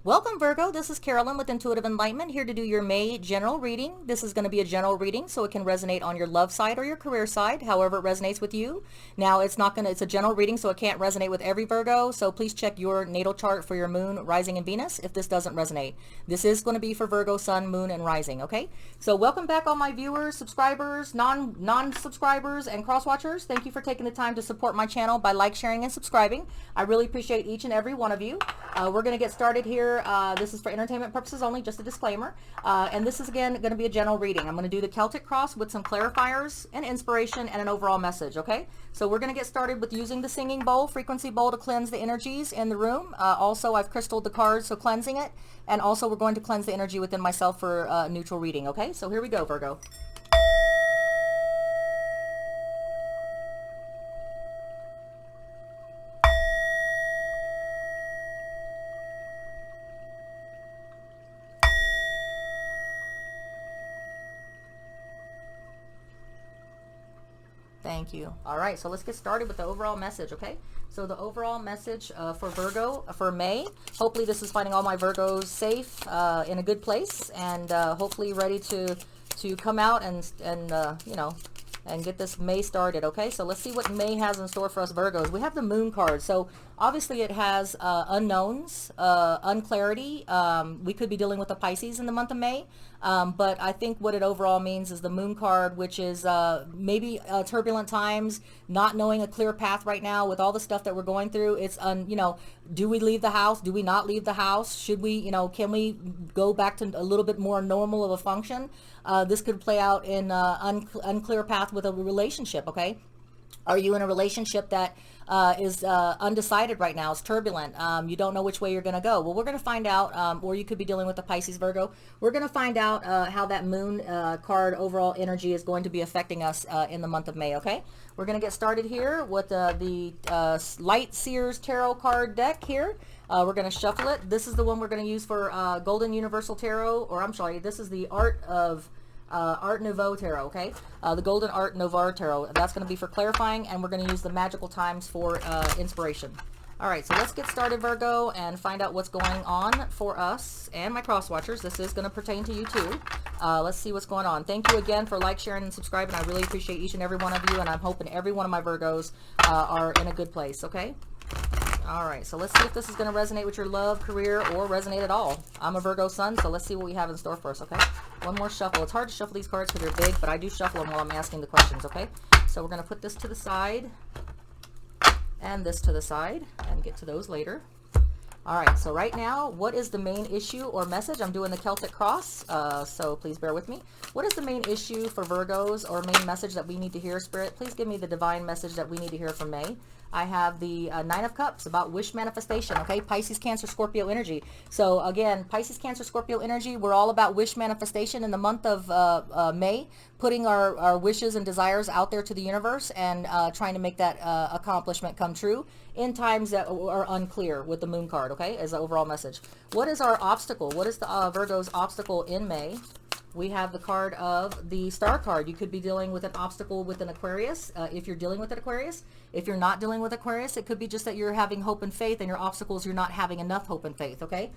Welcome Virgo, this is Carolyn with Intuitive Enlightenment, here to do your May general reading. This is going to be a general reading, so it can resonate on your love side or your career side, however it resonates with you. Now it's a general reading, so it can't resonate with every Virgo, so please check your natal chart for your moon, rising, and Venus if this doesn't resonate. This is going to be for Virgo, sun, moon, and rising, okay? So welcome back all my viewers, subscribers, non-subscribers, and cross-watchers. Thank you for taking the time to support my channel by sharing, and subscribing. I really appreciate each and every one of you. We're going to get started here. This is for entertainment purposes only, just a disclaimer. And this is again going to be a general reading. I'm going to do the Celtic cross with some clarifiers, an inspiration, and an overall message, okay? So we're going to get started with using the singing bowl, frequency bowl, to cleanse the energies in the room. Also, I've crystalled the cards, so cleansing it. And also, we're going to cleanse the energy within myself for a neutral reading, okay? So here we go, Virgo. Thank you. All right, so let's get started with the overall message, okay? So the overall message for Virgo for May. Hopefully this is finding all my Virgos safe, in a good place, and hopefully ready to come out and you know, and get this May started, okay? So let's see what May has in store for us Virgos. We have the Moon card. So obviously it has unknowns, unclarity. We could be dealing with the Pisces in the month of May. But I think what it overall means is the Moon card, which is maybe turbulent times, not knowing a clear path right now with all the stuff that we're going through. It's, you know, do we leave the house? Do we not leave the house? Should we, you know, can we go back to a little bit more normal of a function? This could play out in unclear path with a relationship, okay? Are you in a relationship that is undecided right now? It's turbulent. You don't know which way you're going to go. Well, we're going to find out, or you could be dealing with the Pisces Virgo. We're going to find out how that Moon card overall energy is going to be affecting us in the month of May, okay? We're going to get started here with the Light Seers Tarot card deck here. We're going to shuffle it. This is the one we're going to use for Golden Universal Tarot, or I'm sorry, this is the Art Nouveau Tarot, okay? The Golden Art Nouveau Tarot. That's going to be for clarifying, and we're going to use the magical times for inspiration. All right, so let's get started, Virgo, and find out what's going on for us and my cross-watchers. This is going to pertain to you, too. Let's see what's going on. Thank you again for sharing, and subscribing. I really appreciate each and every one of you, and I'm hoping every one of my Virgos are in a good place, okay? All right, so let's see if this is going to resonate with your love, career, or resonate at all. I'm a Virgo sun, so let's see what we have in store for us, okay? One more shuffle. It's hard to shuffle these cards because they're big, but I do shuffle them while I'm asking the questions, okay? So we're going to put this to the side and this to the side and get to those later. All right, so right now, what is the main issue or message? I'm doing the Celtic cross, so please bear with me. What is the main issue for Virgos, or main message that we need to hear, Spirit? Please give me the divine message that we need to hear from May. I have the Nine of Cups, about wish manifestation, okay? Pisces, Cancer, Scorpio energy. So again, Pisces, Cancer, Scorpio energy, we're all about wish manifestation in the month of May, putting our wishes and desires out there to the universe and trying to make that accomplishment come true in times that are unclear with the Moon card, okay, as the overall message. What is our obstacle? What is the Virgo's obstacle in May? We have the card of the Star card. You could be dealing with an obstacle with an Aquarius if you're dealing with an Aquarius. If you're not dealing with Aquarius, it could be just that you're having hope and faith, and your obstacles, you're not having enough hope and faith, okay?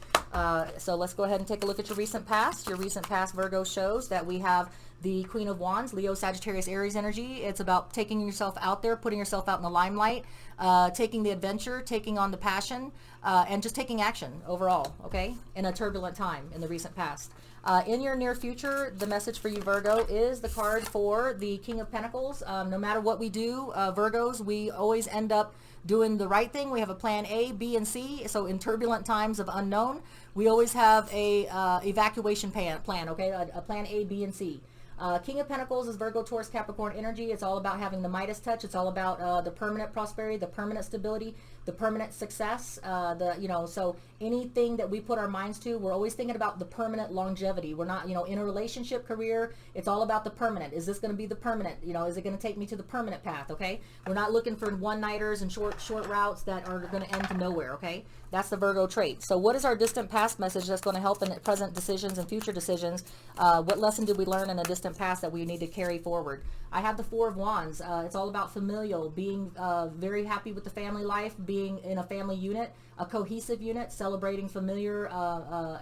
So let's go ahead and take a look at your recent past. Your recent past, Virgo, shows that we have the Queen of Wands, Leo, Sagittarius, Aries energy. It's about taking yourself out there, putting yourself out in the limelight, taking the adventure, taking on the passion, and just taking action overall, okay, in a turbulent time in the recent past. In your near future, the message for you, Virgo, is the card for the King of Pentacles. No matter what we do, Virgos, we always end up doing the right thing. We have a plan A, B, and C. So in turbulent times of unknown, we always have a evacuation plan, okay? A plan A, B, and C. King of Pentacles is Virgo, Taurus, Capricorn energy. It's all about having the Midas touch. It's all about the permanent prosperity, the permanent stability, the permanent success. So anything that we put our minds to, we're always thinking about the permanent longevity. We're not, in a relationship, career, it's all about the permanent. Is this going to be the permanent? Is it going to take me to the permanent path? Okay. We're not looking for one-nighters and short routes that are going to end to nowhere. Okay. That's the Virgo trait. So what is our distant past message that's going to help in present decisions and future decisions? What lesson did we learn in a distant past that we need to carry forward? I have the Four of Wands. It's all about familial, being very happy with the family life, being in a family unit, a cohesive unit, celebrating familiar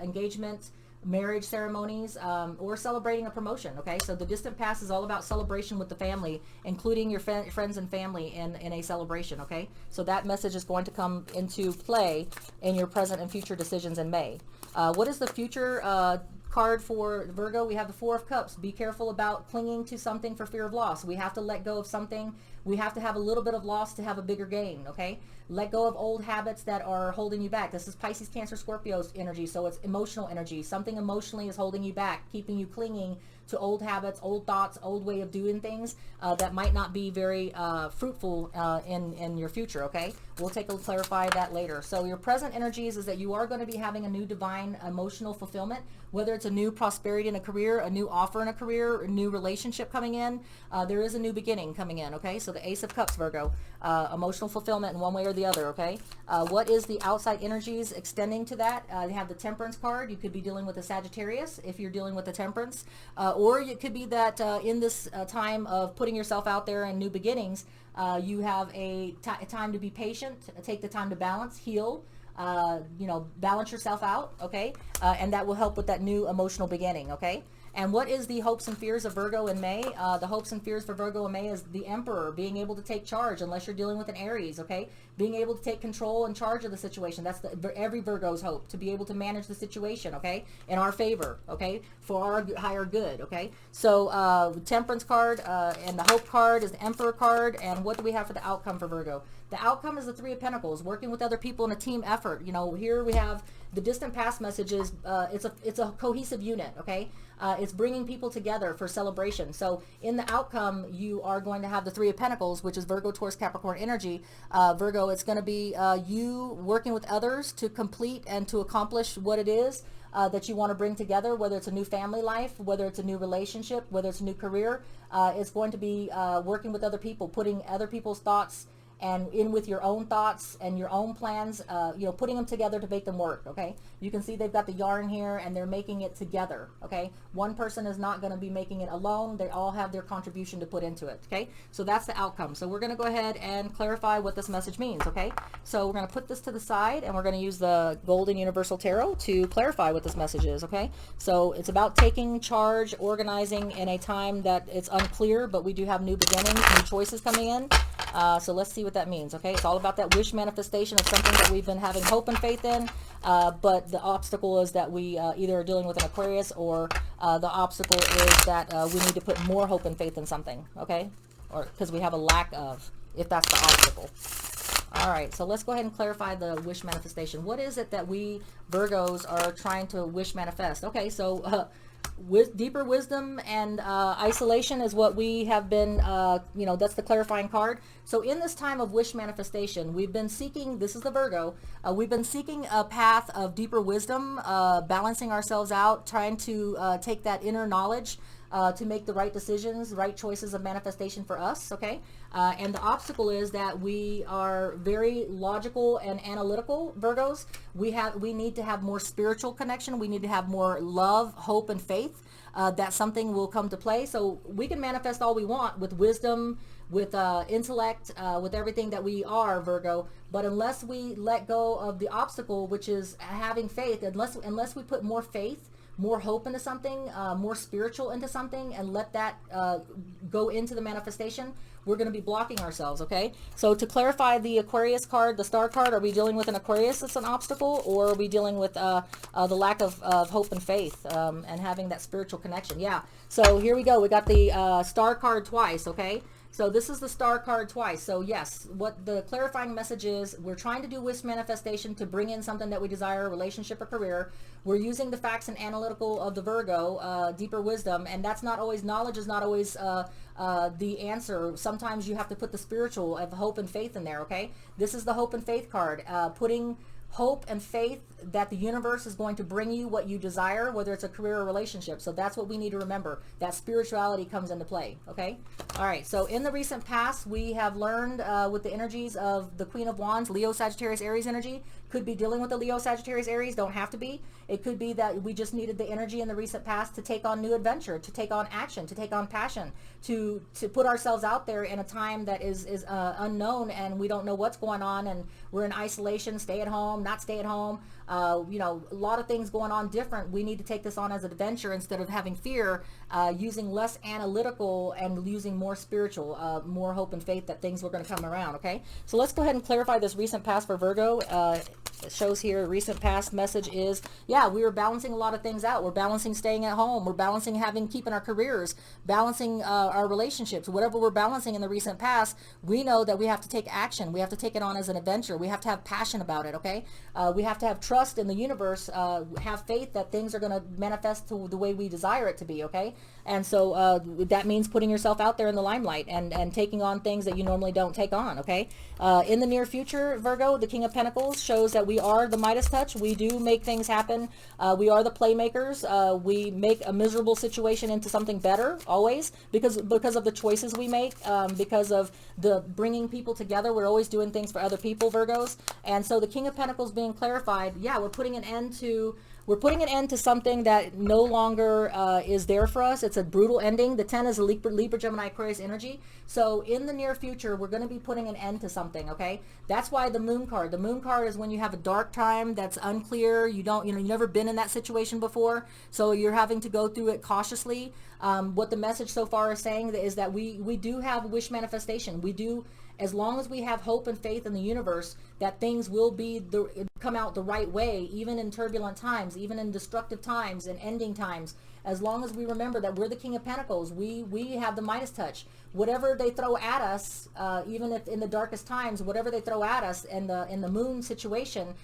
engagement, marriage ceremonies, or celebrating a promotion. Okay, so the distant past is all about celebration with the family, including your friends and family in a celebration. Okay, so that message is going to come into play in your present and future decisions in May. What is the future card for Virgo? We have the Four of Cups. Be careful about clinging to something for fear of loss. We have to let go of something. We have to have a little bit of loss to have a bigger gain. Okay, let go of old habits that are holding you back. This is Pisces, Cancer, Scorpio's energy, so it's emotional energy. Something emotionally is holding you back, keeping you clinging to old habits, old thoughts, old way of doing things that might not be very fruitful in your future. Okay, we'll clarify that later. So your present energies is that you are going to be having a new divine emotional fulfillment, whether it's a new prosperity in a career, a new offer in a career, a new relationship coming in. There is a new beginning coming in. Okay, so the Ace of Cups, Virgo, emotional fulfillment in one way or the other. Okay, what is the outside energies extending to that? They have the Temperance card. You could be dealing with a Sagittarius if you're dealing with the Temperance, or it could be that in this time of putting yourself out there and new beginnings, you have a time to be patient, take the time to balance, heal, balance yourself out. Okay, and that will help with that new emotional beginning. Okay. And what is the hopes and fears of Virgo in May? The hopes and fears for Virgo in May is the Emperor, being able to take charge, unless you're dealing with an Aries, okay? Being able to take control and charge of the situation. That's every Virgo's hope, to be able to manage the situation, okay? In our favor, okay? For our higher good, okay? So Temperance card and the Hope card is the Emperor card. And what do we have for the outcome for Virgo? The outcome is the Three of Pentacles, working with other people in a team effort. Here we have the distant past messages. It's a cohesive unit, okay? It's bringing people together for celebration. So in the outcome, you are going to have the Three of Pentacles, which is Virgo, Taurus, Capricorn energy. Virgo, it's going to be you working with others to complete and to accomplish what it is that you want to bring together, whether it's a new family life, whether it's a new relationship, whether it's a new career. It's going to be working with other people, putting other people's thoughts and in with your own thoughts and your own plans, putting them together to make them work, okay? You can see they've got the yarn here and they're making it together, okay? One person is not gonna be making it alone. They all have their contribution to put into it, okay? So that's the outcome. So we're gonna go ahead and clarify what this message means, okay? So we're gonna put this to the side and we're gonna use the Golden Universal Tarot to clarify what this message is, okay? So it's about taking charge, organizing in a time that it's unclear, but we do have new beginnings, new choices coming in. So let's see what that means, okay? It's all about that wish manifestation of something that we've been having hope and faith in, but the obstacle is that we either are dealing with an Aquarius, or the obstacle is that we need to put more hope and faith in something, okay? Or because we have a lack of, if that's the obstacle. All right, so let's go ahead and clarify the wish manifestation. What is it that we Virgos are trying to wish manifest? Okay, so with deeper wisdom and isolation is what we have been, that's the clarifying card. So in this time of wish manifestation, we've been seeking, this is the Virgo, we've been seeking a path of deeper wisdom, balancing ourselves out, trying to take that inner knowledge to make the right decisions, right choices of manifestation for us, okay? And the obstacle is that we are very logical and analytical Virgos. We need to have more spiritual connection. We need to have more love, hope, and faith that something will come to play. So we can manifest all we want with wisdom, with intellect, with everything that we are, Virgo. But unless we let go of the obstacle, which is having faith, unless we put more faith, more hope into something, more spiritual into something, and let that go into the manifestation, we're going to be blocking ourselves, okay? So to clarify the Aquarius card, the Star card, are we dealing with an Aquarius that's an obstacle, or are we dealing with the lack of hope and faith and having that spiritual connection? Yeah, so here we go. We got the Star card twice, okay? So this is the Star card twice. So yes, what the clarifying message is, we're trying to do wish manifestation to bring in something that we desire, a relationship or career. We're using the facts and analytical of the Virgo, deeper wisdom, and that's not always, knowledge is not always the answer. Sometimes you have to put the spiritual of hope and faith in there, okay? This is the hope and faith card, putting hope and faith that the universe is going to bring you what you desire, whether it's a career or relationship. So that's what we need to remember. That spirituality comes into play, okay? All right, so in the recent past, we have learned with the energies of the Queen of Wands, Leo, Sagittarius, Aries energy, Could be dealing with the Leo, Sagittarius, Aries. Don't have to be. It could be that we just needed the energy in the recent past to take on new adventure, to take on action, to take on passion, to put ourselves out there in a time that is unknown, and we don't know what's going on, and we're in isolation, stay at home, not stay at home. You know, a lot of things going on different. We need to take this on as an adventure instead of having fear, using less analytical and using more spiritual, more hope and faith that things were going to come around. Okay, so let's go ahead and clarify this recent past for Virgo. It shows here recent past message is, yeah, we were balancing a lot of things out. We're balancing staying at home. We're balancing keeping our careers, balancing our relationships. Whatever we're balancing in the recent past, we know that we have to take action. We have to take it on as an adventure. We have to have passion about it. Okay, we have to have trust in the universe, have faith that things are going to manifest to the way we desire it to be. Okay, and so that means putting yourself out there in the limelight and taking on things that you normally don't take on. Okay, in the near future, Virgo, the King of Pentacles shows that we are the Midas touch. We do make things happen. We are the playmakers. We make a miserable situation into something better always because of the choices we make, because of the bringing people together. We're always doing things for other people, Virgos. And so the King of Pentacles being clarified, yeah, we're putting an end to something that no longer is there for us. It's a brutal ending. The 10 is a Libra, Gemini, Aquarius energy. So in the near future, we're going to be putting an end to something, okay? That's why the Moon card. The Moon card is when you have a dark time that's unclear. You've never been in that situation before. So you're having to go through it cautiously. What the message so far is saying is that we do have wish manifestation. We do, as long as we have hope and faith in the universe, that things will come out the right way, even in turbulent times, even in destructive times and ending times. As long as we remember that we're the King of Pentacles, we have the Midas touch. Whatever they throw at us, even if in the darkest times, whatever they throw at us in the Moon situation,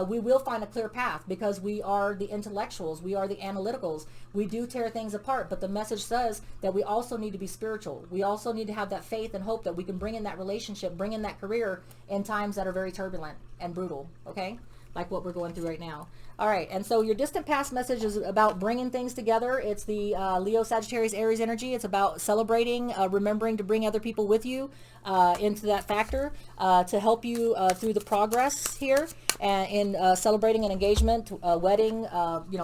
we will find a clear path because we are the intellectuals, we are the analyticals. We do tear things apart, but the message says that we also need to be spiritual. We also need to have that faith and hope that we can bring in that relationship, bring in that career in times that are very turbulent and brutal, okay? Like what we're going through right now. All right, and so your distant past message is about bringing things together. It's the Leo, Sagittarius, Aries energy. It's about celebrating, remembering to bring other people with you into that factor to help you through the progress here and in celebrating an engagement, a wedding,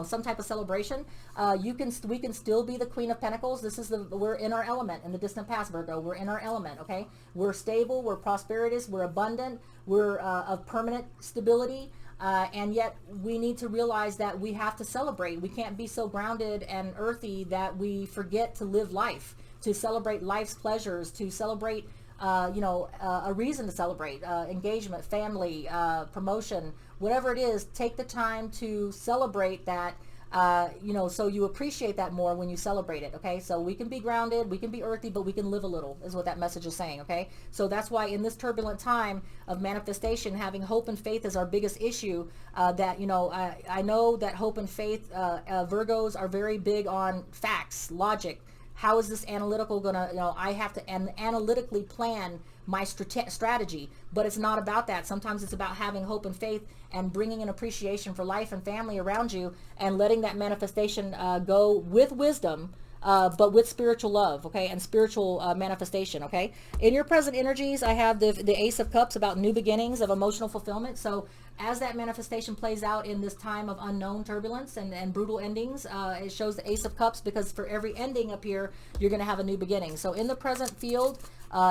some type of celebration. We can still be the Queen of Pentacles. We're in our element in the distant past, Virgo. We're in our element, okay? We're stable, we're prosperous, we're abundant, we're of permanent stability. And yet we need to realize that we have to celebrate. We can't be so grounded and earthy that we forget to live life, to celebrate life's pleasures, to celebrate, a reason to celebrate, engagement, family, promotion, whatever it is. Take the time to celebrate that, so you appreciate that more when you celebrate it, okay? So we can be grounded, we can be earthy, but we can live a little, is what that message is saying, okay? So that's why in this turbulent time of manifestation, having hope and faith is our biggest issue. I know that hope and faith, Virgos are very big on facts, logic. How is this analytical gonna, I have to analytically plan my strategy, but it's not about that. Sometimes it's about having hope and faith and bringing an appreciation for life and family around you and letting that manifestation go with wisdom, but with spiritual love, okay, and spiritual manifestation, okay? In your present energies, I have the Ace of Cups about new beginnings of emotional fulfillment. So as that manifestation plays out in this time of unknown turbulence and brutal endings, it shows the Ace of Cups because for every ending up here, you're going to have a new beginning. So in the present field,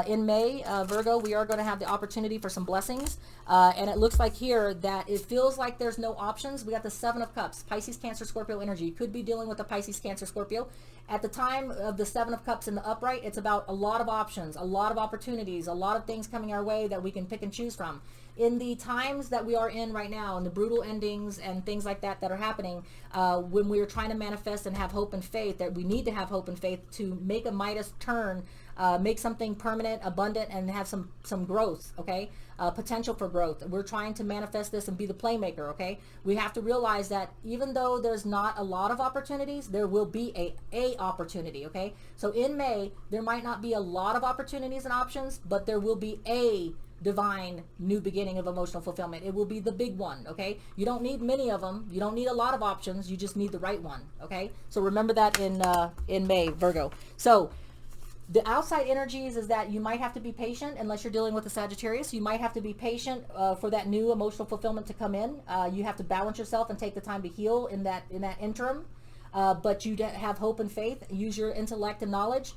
in May, Virgo, we are going to have the opportunity for some blessings. And it looks like here that it feels like there's no options. We got the Seven of Cups, Pisces, Cancer, Scorpio energy. You could be dealing with a Pisces, Cancer, Scorpio. At the time of the Seven of Cups in the upright, it's about a lot of options, a lot of opportunities, a lot of things coming our way that we can pick and choose from. In the times that we are in right now, and the brutal endings and things like that are happening, when we are trying to manifest and have hope and faith, that we need to have hope and faith to make a Midas turn, make something permanent, abundant, and have some growth, okay? Potential for growth. We're trying to manifest this and be the playmaker, okay? We have to realize that even though there's not a lot of opportunities, there will be a opportunity, okay? So in May, there might not be a lot of opportunities and options, but there will be a divine new beginning of emotional fulfillment. It will be the big one, okay? You don't need many of them. You don't need a lot of options. You just need the right one, okay? So remember that in May, Virgo. So The outside energies is that you might have to be patient unless you're dealing with a Sagittarius. You might have to be patient for that new emotional fulfillment to come in. You have to balance yourself and take the time to heal in that interim. But you have hope and faith. Use your intellect and knowledge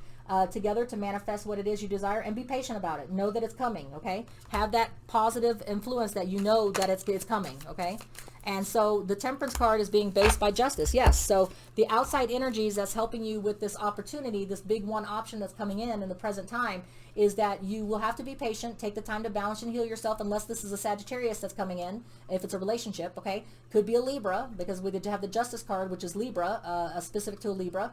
together to manifest what it is you desire, and be patient about it. Know that it's coming, okay? Have that positive influence that you know that it's coming, okay? And so the Temperance card is being based by justice, yes. So the outside energies that's helping you with this opportunity, this big one option that's coming in the present time, is that you will have to be patient, take the time to balance and heal yourself, unless this is a Sagittarius that's coming in, if it's a relationship, okay? Could be a Libra, because we did have the Justice card, which is Libra, specific to a Libra.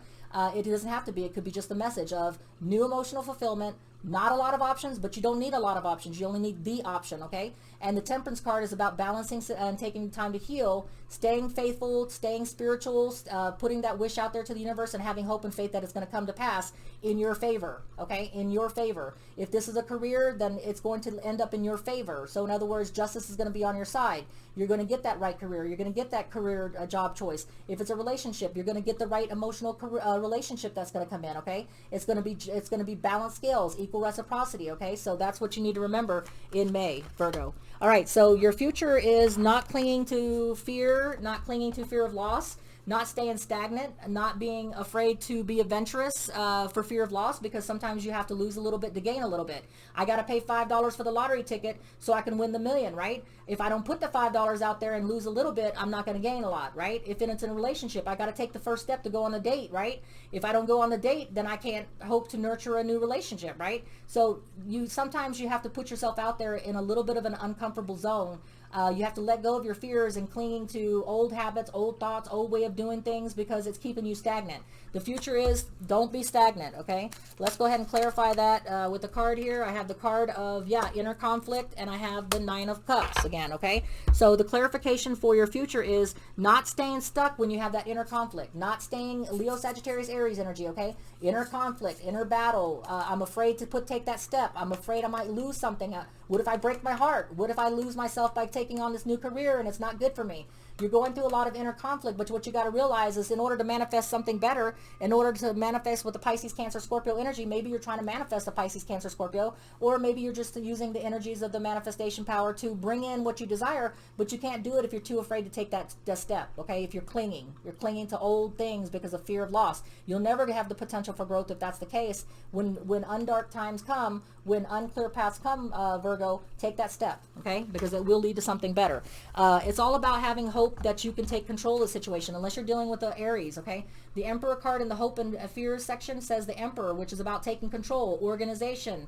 It doesn't have to be. It could be just a message of new emotional fulfillment, not a lot of options, but you don't need a lot of options. You only need the option, okay? And the Temperance card is about balancing and taking time to heal, staying faithful, staying spiritual, putting that wish out there to the universe, and having hope and faith that it's going to come to pass in your favor, okay? In your favor. If this is a career, then it's going to end up in your favor. So in other words, justice is going to be on your side. You're going to get that right career. You're going to get that career job choice. If it's a relationship, you're going to get the right emotional relationship that's going to come in, okay? It's going to be balanced scales, equal reciprocity, okay? So that's what you need to remember in May, Virgo. All right, so your future is not clinging to fear, not clinging to fear of loss, not staying stagnant, not being afraid to be adventurous for fear of loss, because sometimes you have to lose a little bit to gain a little bit. I got to pay $5 for the lottery ticket so I can win the million, right? If I don't put the $5 out there and lose a little bit, I'm not going to gain a lot, right? If it's in a relationship, I got to take the first step to go on a date, right? If I don't go on the date, then I can't hope to nurture a new relationship, right? So sometimes you have to put yourself out there in a little bit of an uncomfortable zone. You have to let go of your fears and clinging to old habits, old thoughts, old way of doing things, because it's keeping you stagnant. The future is, don't be stagnant, okay? Let's go ahead and clarify that with the card here. I have the card of, inner conflict, and I have the Nine of Cups again, okay? So the clarification for your future is not staying stuck when you have that inner conflict, not staying Leo, Sagittarius, Aries energy, okay? Inner conflict, inner battle. I'm afraid to take that step. I'm afraid I might lose something. What if I break my heart? What if I lose myself by taking on this new career and it's not good for me? You're going through a lot of inner conflict, but what you got to realize is, in order to manifest something better, in order to manifest with the Pisces, Cancer, Scorpio energy, maybe you're trying to manifest a Pisces, Cancer, Scorpio, or maybe you're just using the energies of the manifestation power to bring in what you desire, but you can't do it if you're too afraid to take that step, okay? If you're clinging to old things because of fear of loss. You'll never have the potential for growth if that's the case. When undark times come, when unclear paths come, Virgo, take that step, okay? Because it will lead to something better. It's all about having hope that you can take control of the situation, unless you're dealing with the Aries, okay? The Emperor card in the hope and fears section says the Emperor, which is about taking control, organization,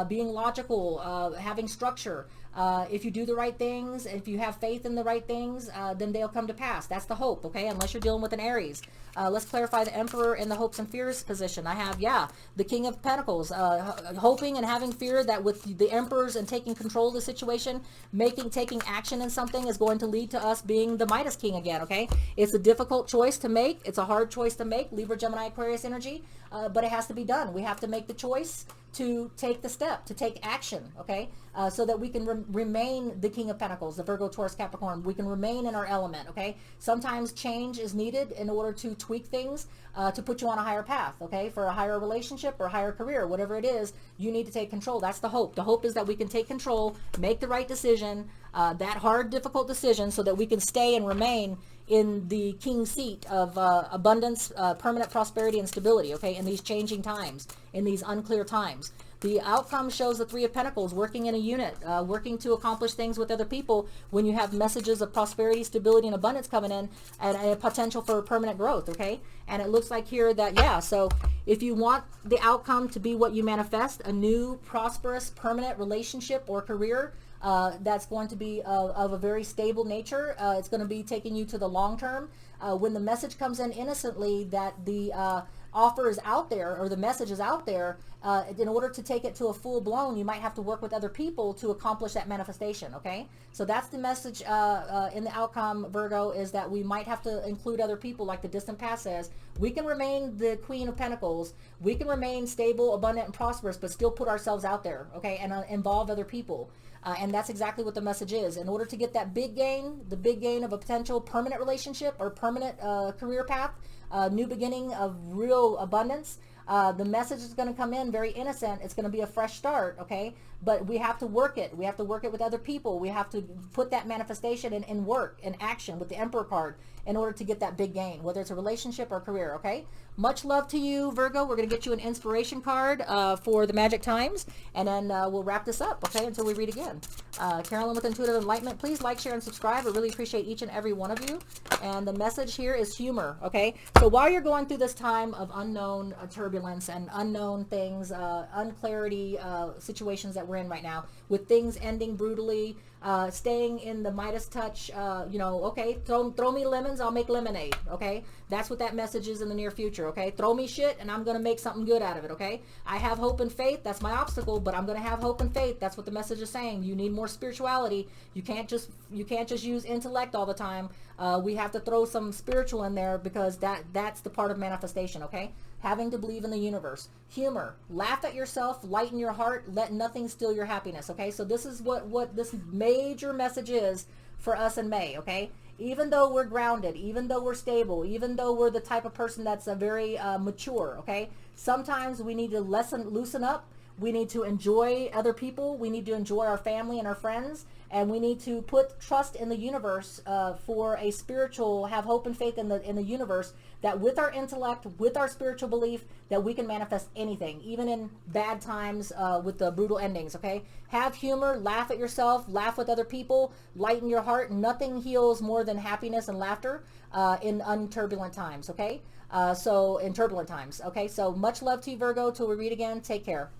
being logical, having structure. If you do the right things, if you have faith in the right things, then they'll come to pass. That's the hope, okay? Unless you're dealing with an Aries. Let's clarify the Emperor in the hopes and fears position. I have, the King of Pentacles, hoping and having fear that with the Emperors and taking control of the situation, taking action in something is going to lead to us being the Midas King again, okay? It's a difficult choice to make. It's a hard choice to make, Libra, Gemini, Aquarius energy, but it has to be done. We have to make the choice to take the step, to take action, okay? So that we can remain the King of Pentacles, the Virgo, Taurus, Capricorn. We can remain in our element, okay? Sometimes change is needed in order to tweak things, to put you on a higher path, okay? For a higher relationship or higher career, whatever it is, you need to take control. That's the hope. The hope is that we can take control, make the right decision, that hard, difficult decision, so that we can stay and remain in the king seat of abundance, permanent prosperity, and stability, okay, in these changing times, in these unclear times. The outcome shows the Three of Pentacles, working in a unit, working to accomplish things with other people when you have messages of prosperity, stability, and abundance coming in, and a potential for permanent growth, okay? And it looks like here that, so if you want the outcome to be what you manifest, a new, prosperous, permanent relationship or career, that's going to be of a very stable nature. It's going to be taking you to the long term. When the message comes in innocently that the offer is out there, or the message is out there, in order to take it to a full blown, you might have to work with other people to accomplish that manifestation, okay? So that's the message in the outcome, Virgo, is that we might have to include other people, like the distant past says. We can remain the Queen of Pentacles. We can remain stable, abundant, and prosperous, but still put ourselves out there, okay? And involve other people. And that's exactly what the message is. In order to get that big gain, the big gain of a potential permanent relationship or permanent career path, new beginning of real abundance, The message is going to come in very innocent. It's going to be a fresh start, okay? But we have to work it. We have to work it with other people. We have to put that manifestation in work, in action with the Emperor card in order to get that big gain, whether it's a relationship or career, okay? Much love to you, Virgo. We're going to get you an inspiration card for the Magic Times, and then we'll wrap this up, okay, until we read again. Carolyn with Intuitive Enlightenment, please like, share, and subscribe. I really appreciate each and every one of you. And the message here is humor, okay? So while you're going through this time of unknown turbulence and unknown things, unclarity situations that we're in right now, with things ending brutally, staying in the Midas touch, you know, okay, throw me lemons, I'll make lemonade, okay? That's what that message is in the near future, okay? Throw me shit and I'm going to make something good out of it, okay? I have hope and faith. That's my obstacle, but I'm going to have hope and faith. That's what the message is saying. You need more spirituality. You can't just use intellect all the time. We have to throw some spiritual in there, because that's the part of manifestation, okay? Having to believe in the universe. Humor. Laugh at yourself. Lighten your heart. Let nothing steal your happiness, okay? So this is what this major message is for us in May, okay? Even though we're grounded, even though we're stable, even though we're the type of person that's very mature, okay? Sometimes we need to loosen up. We need to enjoy other people. We need to enjoy our family and our friends. And we need to put trust in the universe for a spiritual, have hope and faith in the universe, that with our intellect, with our spiritual belief, that we can manifest anything, even in bad times with the brutal endings, okay? Have humor, laugh at yourself, laugh with other people, lighten your heart. Nothing heals more than happiness and laughter in unturbulent times, okay? So in turbulent times, okay? So much love to you, Virgo. Till we read again, take care.